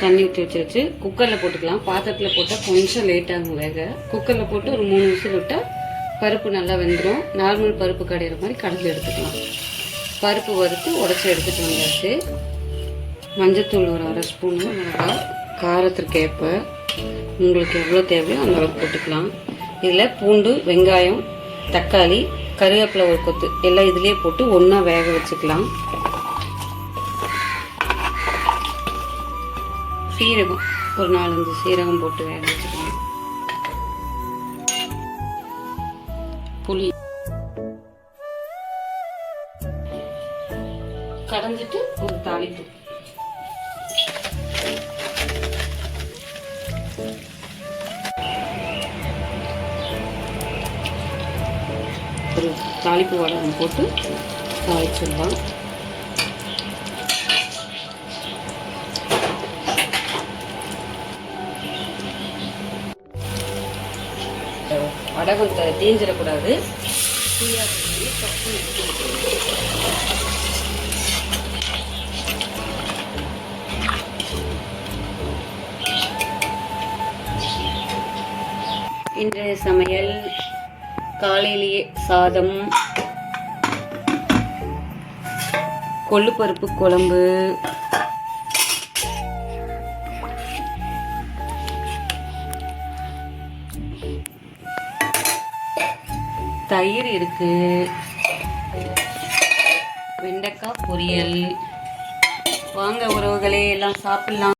தண்ணி ஊற்றி வச்சு குக்கரில் போட்டுக்கலாம். பாத்திரத்தில் போட்டால் கொஞ்சம் லேட் ஆகும் வேக. குக்கரில் போட்டு ஒரு 3 விசில் விட்டால் பருப்பு நல்லா வெந்துடும். நார்மல் பருப்பு கடையிற மாதிரி கடைஞ்சி எடுத்துக்கலாம். பருப்பு வறுத்து உடச்சி எடுத்துட்டு வந்தாச்சு. மஞ்சத்தூள் ஒரு 1/2 ஸ்பூனு, மிளகாய் காரத்திற்கு ஏற்ப உங்களுக்கு எவ்வளோ தேவையோ அந்த அளவுக்கு போட்டுக்கலாம். இதில் பூண்டு, வெங்காயம், தக்காளி, கருவேப்பிலை ஒரு கொத்து எல்லாம் இதிலே போட்டு ஒன்றா வேக வச்சுக்கலாம். சீரகம் ஒரு 4-5 சீரகம் போட்டு வேக வச்சுக்கலாம். புளி கடைஞ்சிட்டு ஒரு தாளிப்பு, ஒரு தாளிப்பு வடகம் போட்டு தாளிச்சிடலாம். வடகம் தீஞ்சிடக்கூடாது. இன்றைய சமையல் காலையிலேயே சாதம், கொள்ளுப்பருப்பு குழம்பு, தயிர் இருக்கு, வெண்டைக்காய் பொரியல். வாங்க உறவுகளே, எல்லாம் சாப்பிடலாம்.